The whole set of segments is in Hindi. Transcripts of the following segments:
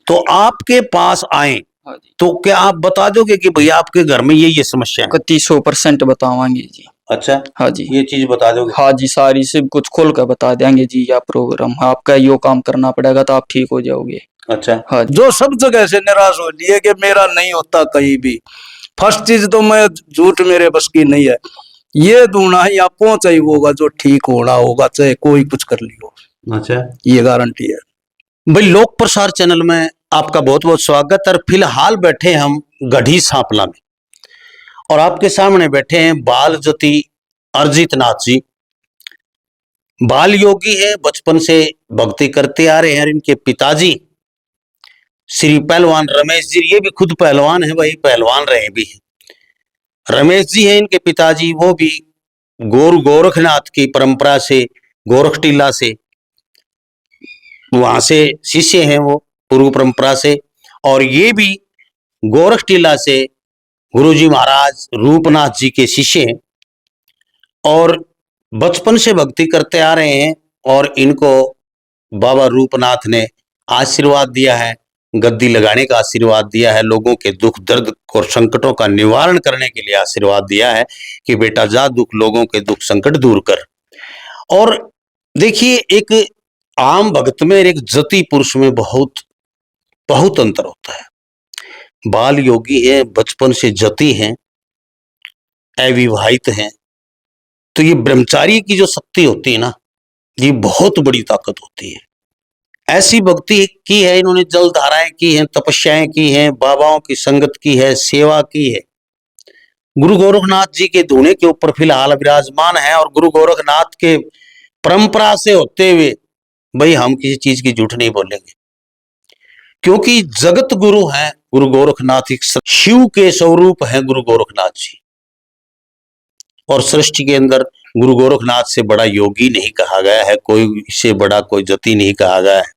तो आपके पास आए हाँ जी, तो क्या आप बता दोगे कि भैया आपके घर में ये समस्या है? कति 100% बतावांगे जी। अच्छा, हाँ जी, ये चीज बता दोगे? हाँ जी, सारी सब कुछ खोल कर बता देंगे जी। या प्रोग्राम आपका यो काम करना पड़ेगा तो आप ठीक हो जाओगे। अच्छा, हाँ जी, जो सब जगह से निराश हो लिए कि मेरा नहीं होता कहीं भी। फर्स्ट चीज तो मैं झूठ मेरे बस की नहीं है, ये ढूंढना ही आप पहुंचा ही होगा जो ठीक होना होगा, चाहे कोई कुछ कर लियो, अच्छा ये गारंटी है। भाई, लोक प्रसार चैनल में आपका बहुत बहुत स्वागत। और फिलहाल बैठे हम गढ़ी सांपला में और आपके सामने बैठे हैं बाल ज्योति अर्जित नाथ जी। बाल योगी है, बचपन से भक्ति करते आ रहे हैं। इनके पिताजी श्री पहलवान रमेश जी, ये भी खुद पहलवान है भाई, पहलवान रहे भी हैं। रमेश जी हैं इनके पिताजी, वो भी गोरखनाथ की परंपरा से, गोरख टीला से, वहां से शिष्य हैं वो, पूर्व परंपरा से। और ये भी गोरख टीला से गुरुजी महाराज रूपनाथ जी के शिष्य हैं और बचपन से भक्ति करते आ रहे हैं। और इनको बाबा रूपनाथ ने आशीर्वाद दिया है, गद्दी लगाने का आशीर्वाद दिया है, लोगों के दुख दर्द और संकटों का निवारण करने के लिए आशीर्वाद दिया है कि बेटा जा, दुख लोगों के दुख संकट दूर कर। और देखिए, एक आम भक्त में और एक जति पुरुष में बहुत बहुत अंतर होता है। बाल योगी है, बचपन से जति हैं, अविवाहित हैं, तो ये ब्रह्मचारी की जो शक्ति होती है ना, ये बहुत बड़ी ताकत होती है। ऐसी भक्ति की है इन्होंने, जल धाराएं की हैं, तपस्याएं की हैं, बाबाओं की संगत की है, सेवा की है। गुरु गोरखनाथ जी के धूने के ऊपर फिलहाल विराजमान है और गुरु गोरखनाथ के परंपरा से होते हुए भाई हम किसी चीज की झूठ नहीं बोलेंगे, क्योंकि जगत गुरु हैं गुरु गोरखनाथ, एक शिव के स्वरूप हैं गुरु गोरखनाथ जी। और सृष्टि के अंदर गुरु गोरखनाथ से बड़ा योगी नहीं कहा गया है, कोई इससे बड़ा कोई जति नहीं कहा गया है।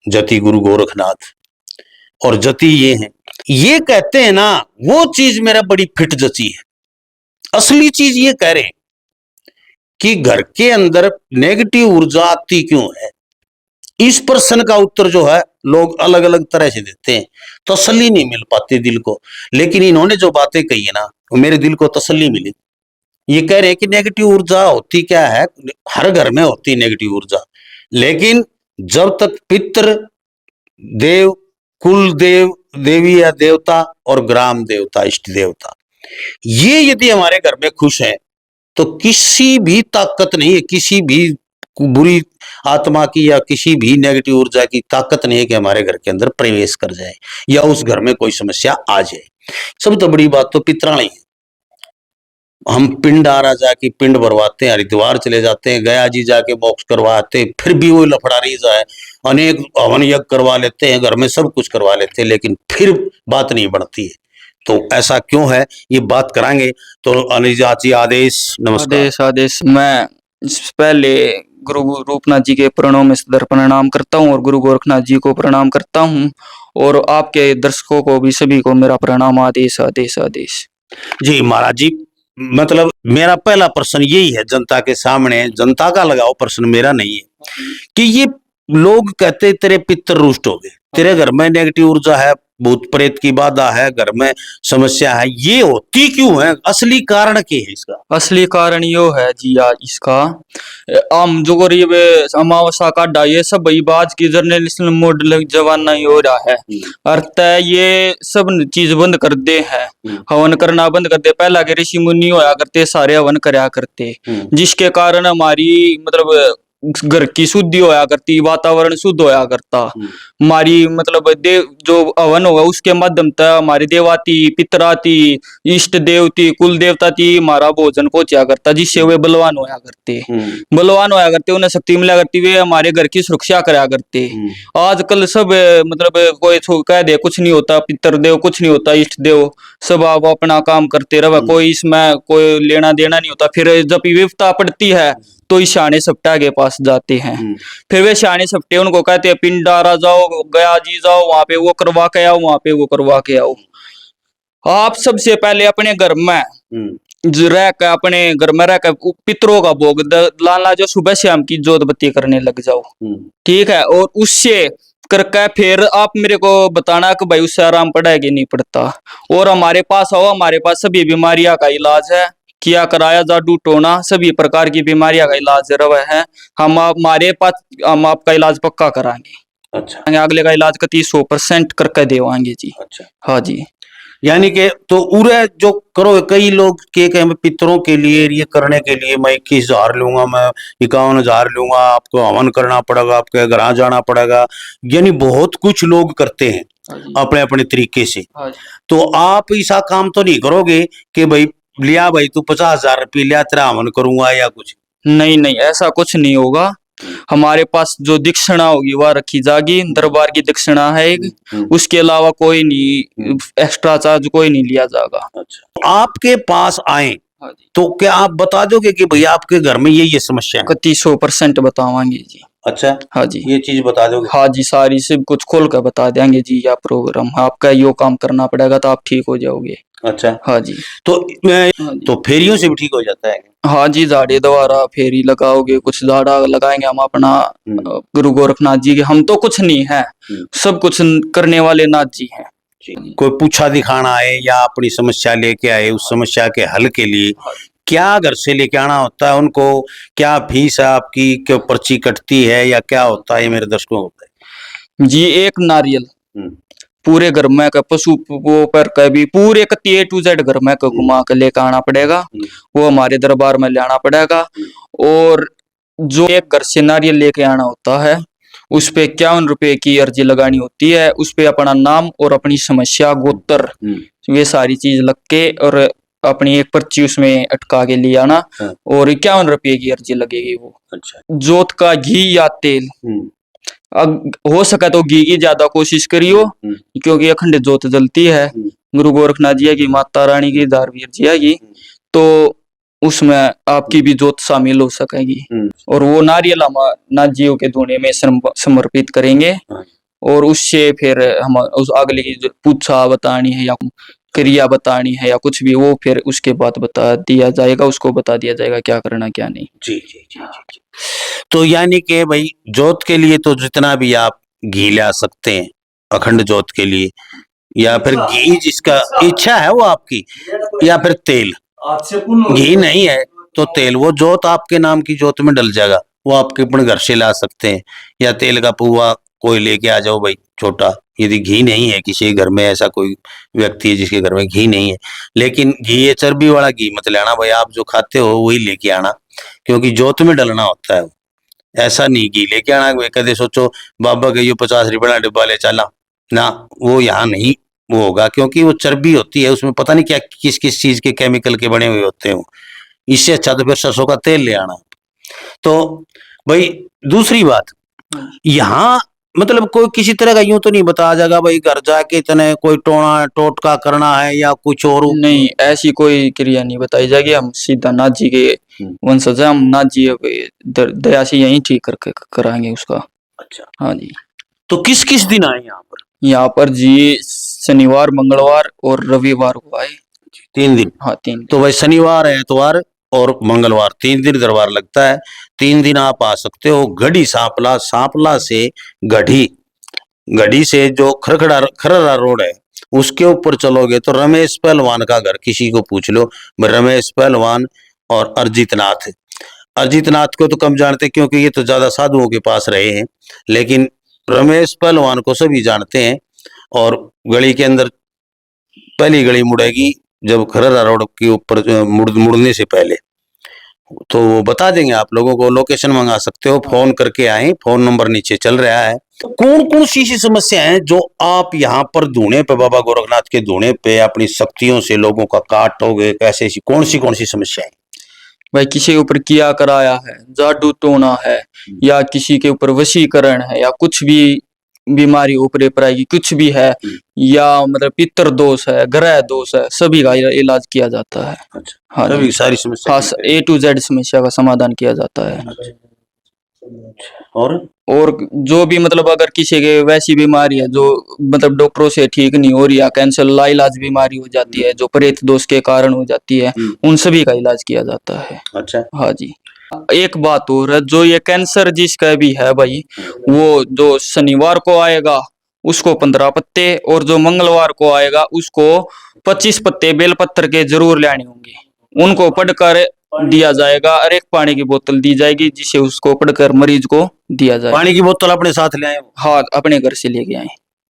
जति गुरु गोरखनाथ और जति ये है, ये कहते हैं ना, वो चीज मेरा बड़ी फिट जची है। असली चीज ये कह रहे हैं कि घर के अंदर नेगेटिव ऊर्जा आती क्यों है। इस प्रश्न का उत्तर जो है लोग अलग अलग तरह से देते हैं, तसल्ली नहीं मिल पाती दिल को। लेकिन इन्होंने जो बातें कही है ना, वो मेरे दिल को तसल्ली मिली। ये कह रहे हैं कि नेगेटिव ऊर्जा होती क्या है, हर घर में होती नेगेटिव ऊर्जा, लेकिन जब तक पितृ देव, कुल देव, देवी या देवता और ग्राम देवता, इष्ट देवता, ये यदि हमारे घर में खुश है तो किसी भी ताकत नहीं है, किसी भी बुरी आत्मा की या किसी भी नेगेटिव ऊर्जा की ताकत नहीं है कि हमारे घर के अंदर प्रवेश कर जाए या उस घर में कोई समस्या आ जाए। सबसे बड़ी बात तो पितराणी है। हम पिंड आ राजा की पिंड भरवाते हैं, हरिद्वार चले जाते हैं, गया जी जाके मोक्ष करवाते हैं, फिर भी वो लफड़ा रही जाए, अनेक हवन यज्ञ करवा लेते हैं, घर में सब कुछ करवा लेते हैं, लेकिन फिर बात नहीं बढ़ती है। तो ऐसा क्यों है, ये बात कराएंगे। तो अनिजा जी, आदेश, नमस्कार। आदेश आदेश। मैं पहले गुरु रूपनाथ जी के प्रणों में सदर प्रणाम करता हूँ और गुरु गोरखनाथ जी को प्रणाम करता हूँ, और आपके दर्शकों को भी सभी को मेरा प्रणाम। आदेश आदेश आदेश। जी महाराज जी, मतलब मेरा पहला प्रश्न यही है जनता के सामने, जनता का लगाओ प्रश्न, मेरा नहीं है, कि ये लोग कहते तेरे पितर रुष्ट हो गए, तेरे घर में नेगेटिव ऊर्जा है, भूत प्रेत की बाधा है, घर में समस्या है, ये होती क्यों है, असली कारण क्या है इसका? असली कारण यो है जी, आज इसका आम जो गरीब अमावस्या का डा, ये सब भाई बाज की जर्नलिस्ट मॉडल जमाना ही हो रहा है। अर्थ ये सब चीज बंद कर दे है, हवन करना बंद कर दे। पहला के ऋषि मुनि होया करते, सारे हवन करया करते, जिसके कारण हमारी मतलब घर की शुद्धि होया करती, वातावरण शुद्ध होया करता। हमारी मतलब देव जो हवन होगा उसके माध्यम से हमारी देवाती, पितराती, इष्ट देवती, कुल देवता थी, हमारा भोजन पहुंचा करता, जिससे वे बलवान होया करते, बलवान होया करते, उन्हें शक्ति मिला करती, वे हमारे घर की सुरक्षा करा करते। आजकल सब मतलब कोई कह दे कुछ नहीं होता, पितरदेव कुछ नहीं होता, इष्ट देव सब आप अपना काम करते रहे, कोई इसमें कोई लेना देना नहीं होता। फिर जब विपदा पड़ती है तो इस शाने सप्ता के पास जाते हैं, फिर वे शाने सप्ते उनको कहते हैं पिंडारा जाओ, गया जी जाओ, वहां पे वो करवा के आओ, वहां पे वो करवा के आओ। आप सबसे पहले अपने घर में रह कर, अपने घर में रह कर पितरों का भोग लाना, जो सुबह शाम की जोत बत्ती करने लग जाओ, ठीक है। और उससे करके फिर आप मेरे को बताना कि भाई उससे आराम पड़ा है कि नहीं पड़ता। और हमारे पास आओ, हमारे पास सभी बीमारियां का इलाज है, किया कराया जादू टोना सभी प्रकार की बीमारियां का इलाज रवा है। हमारे पास हम आपका इलाज पक्का कराएंगे। अच्छा अगले का इलाज का 100% करके देवाएंगे जी। अच्छा। हाँ जी। यानी कि तो उरे जो करो, कई लोग के कहें पितरों के लिए ये करने के लिए मैं 21,000 लूंगा, मैं 51,000 लूंगा, आपको हवन करना पड़ेगा, आपके घर जाना पड़ेगा, यानी बहुत कुछ लोग करते हैं अपने अपने तरीके से। तो आप ऐसा काम तो नहीं करोगे कि भाई लिया भाई तू 50,000 रुपये लिया, तेरा हवन करूंगा या कुछ? नहीं नहीं, ऐसा कुछ नहीं होगा। हमारे पास जो दक्षिणा होगी वह रखी जाएगी, दरबार की दक्षिणा है एक, उसके अलावा कोई नहीं, एक्स्ट्रा चार्ज कोई नहीं लिया जाएगा। अच्छा। आपके पास आए तो क्या आप बता दोगे कि भैया आपके घर में ये समस्या है? 100% बतावांगे जी। अच्छा। हाँ जी। ये चीज बता दोगे? हाँ जी, सारी सब कुछ खोल कर बता देंगे जी। या प्रोग्राम आपका यो काम करना पड़ेगा तो आप ठीक हो जाओगे। अच्छा। हाँ जी। तो फेरियों से भी ठीक हो जाता है? हाँ जी, झाड़ी द्वारा फेरी लगाओगे, कुछ झाड़ा लगाएंगे हम अपना गुरु गोरखनाथ जी के। हम तो कुछ नहीं है, सब कुछ करने वाले नाथ जी हैं। कोई पूछा दिखाना आए या अपनी समस्या लेके आए, उस समस्या के हल के लिए क्या घर से लेके आना होता है उनको? क्या फीस है आपकी, क्यों पर्ची कटती है या क्या होता है? ये मेरे दर्शकों होता है जी। एक नारियल पूरे घर में का पशु वो पर कभी पूरे का A to Z घर में का घुमा के लेकर आना पड़ेगा, वो हमारे दरबार में लाना पड़ेगा। और जो एक घर से नारियल लेके आना होता है उस पे 51 रुपए की अर्जी लगानी होती है। उस पे अपना नाम और अपनी समस्या, गोत्र, वे सारी चीज लग के और अपनी एक पर्ची उसमें अटका के ले आना, और 51 रुपए की अर्जी लगेगी वो। अच्छा। जोत का घी या तेल, हो सका तो घी की ज्यादा कोशिश करियो, क्योंकि अखंड जोत जलती है गुरु गोरखनाथ जी की, माता रानी की, धारवीर जी की, तो उसमें आपकी भी जोत शामिल हो सकेगी। और वो नारियल हम नाथ जी के धूने में समर्पित करेंगे, और उससे फिर हम उस अगले की जो पूछा बतानी है या क्रिया बतानी है या कुछ भी, वो फिर उसके बाद बता दिया जाएगा, उसको बता दिया जाएगा क्या करना क्या नहीं। जी जी जी जी। तो यानी कि भाई जोत के लिए तो जितना भी आप घी ला सकते हैं अखंड जोत के लिए, या फिर घी जिसका इच्छा है वो आपकी, या फिर तेल। घी नहीं है तो तेल, वो जोत आपके नाम की जोत में डल जाएगा, वो आपके अपने घर से ला सकते हैं, या तेल का पुआ कोई लेके आ जाओ भाई छोटा। यदि घी नहीं है किसी घर में, ऐसा कोई व्यक्ति है जिसके घर में घी नहीं है, लेकिन घी ये चर्बी वाला घी मत लेना भाई, आप जो खाते हो वही लेके आना, क्योंकि जोत में डलना होता है। ऐसा नहीं घी लेके आना भाई कदे सोचो बाबा के 50 रुपये का डिब्बा ले चला ना, वो यहाँ नहीं वो होगा, क्योंकि वो चर्बी होती है, उसमें पता नहीं क्या किस किस चीज के केमिकल के बने हुए होते हैं। इससे अच्छा तो फिर सरसों का तेल ले आना। तो भाई दूसरी बात, यहाँ मतलब कोई किसी तरह का यूं तो नहीं बताया जाएगा भाई घर जाके इतने कोई टोना टोटका करना है या कुछ और? नहीं, ऐसी कोई क्रिया नहीं बताई जाएगी। हम सीधा नाथ जी के वंशज हैं, हम नाथ जी दया से यही ठीक करके कराएंगे उसका। अच्छा। हाँ जी। तो किस किस दिन आए यहाँ पर? यहाँ पर जी शनिवार, मंगलवार और रविवार को आए। 3 दिन? हाँ 3। तो भाई शनिवार, एतवार और मंगलवार 3 दिन दरबार लगता है। 3 दिन आप आ सकते हो। गढ़ी सांपला, सांपला से गढ़ी, गढ़ी से जो खरड़ा रोड है उसके ऊपर चलोगे तो रमेश पहलवान का घर, किसी को पूछ लो, रमेश पहलवान और अरजीत नाथ। अरजीत नाथ को तो कम जानते क्योंकि ये तो ज्यादा साधुओं के पास रहे हैं, लेकिन रमेश पहलवान को सभी जानते हैं। और गली के अंदर पहली गली मुड़ेगी जब खरड़ा रोड के ऊपर मुड़ने से पहले, तो वो बता देंगे आप लोगों को। लोकेशन मंगा सकते हो, फोन करके आए, फोन नंबर नीचे चल रहा है। कौन कौन सी समस्या है जो आप यहाँ पर धूने पे, बाबा गोरखनाथ के धूने पे अपनी शक्तियों से लोगों का काटोगे? कैसे कौन सी समस्या है? भाई किसी के ऊपर किया कराया है, जादू टोना है, या किसी के ऊपर वशीकरण है, या कुछ भी बीमारी ऊपरे पर आएगी, कुछ भी है, या मतलब पितर दोष है, ग्रह दोष है, सभी का इलाज किया जाता है। अच्छा। हाँ, सभी सारी समस्या, हाँ, A to Z समस्या का समाधान किया जाता है। और जो भी मतलब अगर किसी के वैसी बीमारी है जो मतलब डॉक्टरों से ठीक नहीं हो रही है, कैंसर लाइलाज बीमारी हो जाती है जो प्रेत दोष के कारण हो जाती है, उन सभी का इलाज किया जाता है। अच्छा। हाँ जी। एक बात और है, जो ये कैंसर जिसका भी है भाई, वो जो शनिवार को आएगा उसको 15 पत्ते, और जो मंगलवार को आएगा उसको 25 पत्ते बेलपत्र के जरूर लेने होंगे। उनको पढ़कर दिया जाएगा और एक पानी की बोतल दी जाएगी, जिसे उसको पढ़कर मरीज को दिया जाए। पानी की बोतल अपने साथ ले आए, हाँ, अपने घर से लेके आए।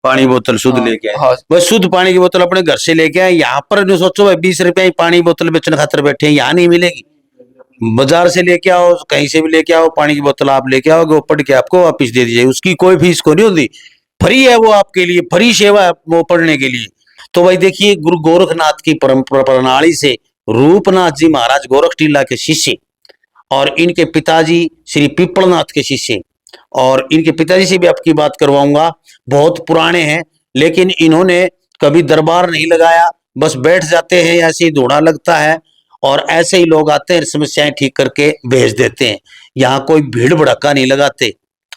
पानी बोतल शुद्ध हाँ, लेके आए। हाँ। बस शुद्ध पानी की बोतल अपने घर से लेके आए। यहाँ पर जो सोचो भाई 20 रुपए की पानी बोतल बेचने खातर बैठे हैं, यहाँ नहीं मिलेगी। बाजार से लेके आओ, कहीं से भी लेके आओ, पानी की बोतल आप लेके आओगे, वो पढ़ के आपको वापिस दे दीजिए। उसकी कोई फीस को नहीं होती, फ्री है वो, आपके लिए फ्री सेवा है वो पढ़ने के लिए। तो भाई देखिए, गुरु गोरखनाथ की परंपरा प्रणाली से रूपनाथ जी महाराज गोरख टीला के शिष्य और इनके पिताजी श्री पिपलनाथ के शिष्य, और इनके पिताजी से भी आपकी बात करवाऊंगा, बहुत पुराने हैं, लेकिन इन्होंने कभी दरबार नहीं लगाया, बस बैठ जाते हैं, ऐसे ही धोना लगता है और ऐसे ही लोग आते हैं, समस्याएं ठीक करके भेज देते हैं। यहाँ कोई भीड़ भड़का नहीं लगाते।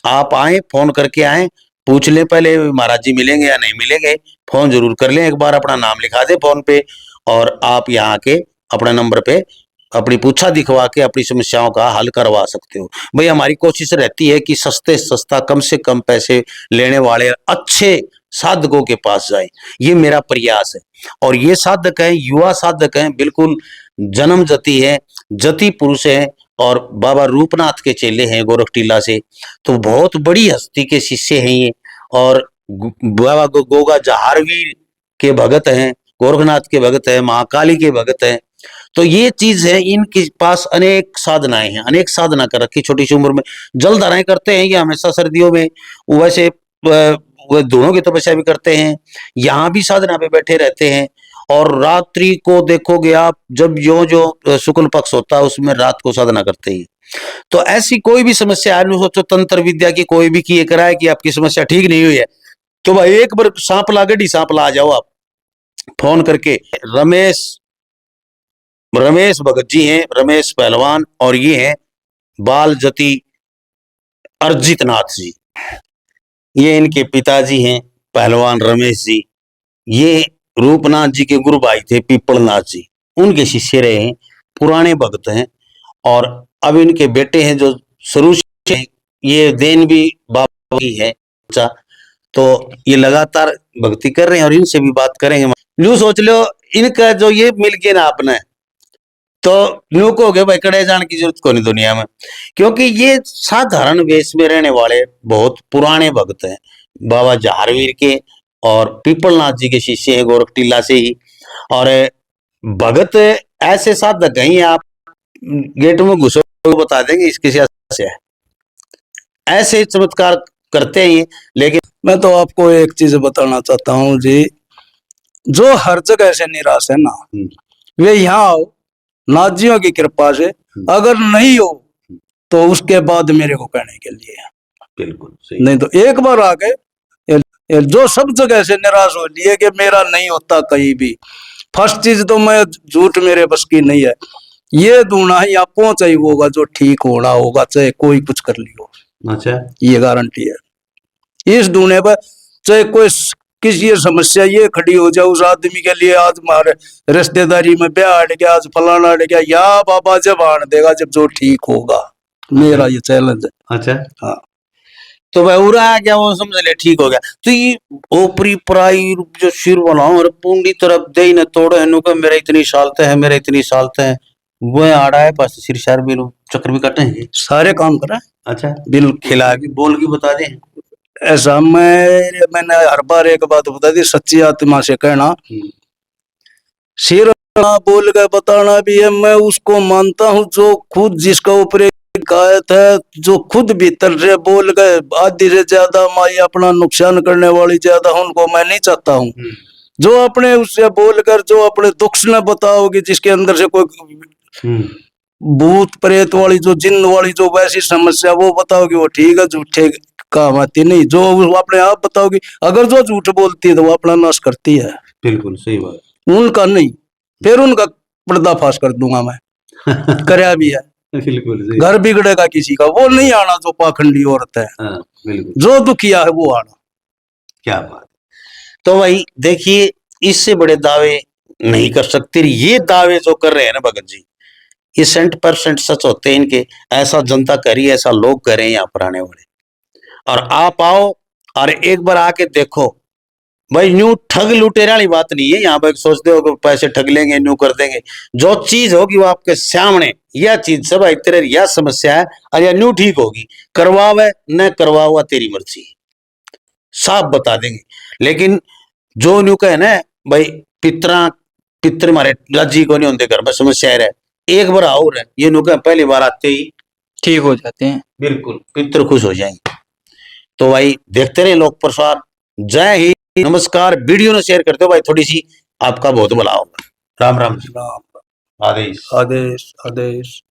आप आए, फोन करके आए, पूछ लें पहले महाराज जी मिलेंगे या नहीं मिलेंगे, फोन जरूर कर लें, एक बार अपना नाम लिखा दे फोन पे, और आप यहाँ आके अपने नंबर पे अपनी पूछा दिखवा के अपनी समस्याओं का हल करवा सकते हो। भाई हमारी कोशिश रहती है कि सस्ते सस्ता कम से कम पैसे लेने वाले अच्छे साधकों के पास जाए, ये मेरा प्रयास है। और ये साधक हैं, युवा साधक हैं, बिल्कुल जन्म जति है, जति पुरुष है, और बाबा रूपनाथ के चेले हैं गोरख टीला से। तो बहुत बड़ी हस्ती के शिष्य हैं ये, और बाबा गोगा जहारवीर के भगत हैं, गोरखनाथ के भगत हैं, महाकाली के भगत हैं। तो ये चीज है, इनके पास अनेक साधनाएं हैं, अनेक साधना कर रखी छोटी सी उम्र में। जल धाराएं करते हैं ये हमेशा सर्दियों में, वैसे वह दोनों की तपस्या भी करते हैं, यहाँ भी साधना पे बैठे रहते हैं। और रात्रि को देखोगे आप, जब जो शुक्ल पक्ष होता है उसमें रात को साधना करते हैं। तो ऐसी कोई भी समस्या है, सोचो तंत्र विद्या की कोई भी किए कराए कि आपकी समस्या ठीक नहीं हुई है, तो भाई एक बार सांपला गढ़ी सांपला आ जाओ आप फोन करके। रमेश भगत जी हैं, रमेश पहलवान, और ये हैं बाल जति अर्जित नाथ जी, ये इनके पिताजी हैं पहलवान रमेश जी। ये रूपनाथ जी के गुरु भाई थे पिपलनाथ जी, उनके शिष्य रहे हैं, पुराने भक्त हैं। और अब इनके बेटे हैं जो शुरू से, ये देन भी बाबा की है, तो ये लगातार भक्ति कर रहे हैं, और इनसे भी बात करेंगे। यूं सोच लो, इनका जो ये मिल गया ना आपने, तो यूं को हो गया भाई, कड़े जाने की जरूरत को नहीं दुनिया में, क्योंकि ये साधारण वेश में रहने वाले बहुत पुराने भक्त हैं, बाबा जहारवीर के और पिपलनाथ जी के शिष्य है गोरख टीला से ही। और भगत ऐसे साधक हैं, आप गेट में घुसो तो बता देंगे इसकी से है, ऐसे चमत्कार करते हैं ये। लेकिन मैं तो आपको एक चीज बताना चाहता हूँ जी, जो हर जगह से निराश है ना, वे यहाँ आओ नाजियों की कृपा से, अगर नहीं हो तो उसके बाद मेरे को कहने के लिए, बिल्कुल सही। नहीं तो एक बार आके जो सब जगह से निराश हो लिए कि मेरा नहीं होता कहीं भी, फर्स्ट चीज तो मैं झूठ मेरे बस की नहीं है, ये ढूंढना ही आप पहुंचा ही होगा जो ठीक होना होगा, चाहे कोई कुछ कर लियो। अच्छा, ये गारंटी है। इस ढूंढने पर चाहे कोई किसी समस्या ये खड़ी हो जाए उस आदमी के लिए, आज हमारे रिश्तेदारी में ब्याह अट गया, आज फलाना अट गया, या बाबा जब आन देगा जब जो ठीक होगा, मेरा ये चैलेंज है। अच्छा, हाँ, तो भाई उरा आ गया, वो समझ ले ठीक हो गया। तो ये ओपरी पराई जो सिर वाला और पूंडी तरफ दे न तोड़े नु का मेरे इतनी सालते हैं, मेरे इतनी सालते हैं, वो आड़ा है पास सिर शार भी लो चक्कर भी कटे हैं, सारे काम करा। अच्छा, बिल खिला के बोल के बता दे। ऐसा मैंने हर बार एक बात बता दी, सच्ची आत्मा से कहना, सिर बोल के बताना भी है। मैं उसको मानता हूँ जो खुद जिसका ऊपर गायत है, जो खुद भीतर से बोल गए आधी से ज्यादा माई अपना नुकसान करने वाली ज्यादा, उनको मैं नहीं चाहता हूँ। जो अपने उससे बोलकर जो अपने दुख न बताओगे, जिसके अंदर से कोई भूत प्रेत वाली जो जिन्न वाली जो वैसी समस्या वो बताओगे, वो ठीक है, झूठे काम आती नहीं। जो अपने आप बताओगी, अगर जो झूठ बोलती है तो वो अपना नाश करती है। बिल्कुल सही बात, उनका नहीं, फिर उनका पर्दाफाश कर दूंगा मैं, करया भी है। बिल्कुल सही। घर बिगड़ेगा किसी का, वो नहीं आना जो पाखंडी औरत है। हाँ, बिल्कुल, जो दुखिया है वो आना। क्या बात। तो भाई देखिए, इससे बड़े दावे नहीं कर सकते। ये दावे जो कर रहे हैं ना भगत जी, ये 100% सच होते हैं इनके। ऐसा जनता करी, ऐसा लोग करें यहाँ पर आने वाले। और आप आओ और एक बार आके देखो भाई, न्यू ठग लुटेरे वाली बात नहीं है यहाँ पर। सोचते हो कि पैसे ठग लेंगे, न्यू कर देंगे। जो चीज होगी वो आपके सामने, यह चीज सब तेरे यह समस्या है और यह न्यू ठीक होगी। करवावे न करवावा तेरी मर्जी, साफ बता देंगे। लेकिन जो न्यू कहे ना भाई पितर मारे लाजी को नहीं होते घर में, समस्या है एक बार आओ रहे, ये न्यू कहे पहली बार आते ही ठीक हो जाते हैं। बिल्कुल पितर खुश हो जाएंगे। तो भाई देखते रहे लोक प्रसार। जय हिंद, नमस्कार। वीडियो ने शेयर करते हो भाई, थोड़ी सी आपका बहुत भला होगा। राम राम जी। राम आदेश। आदेश आदेश।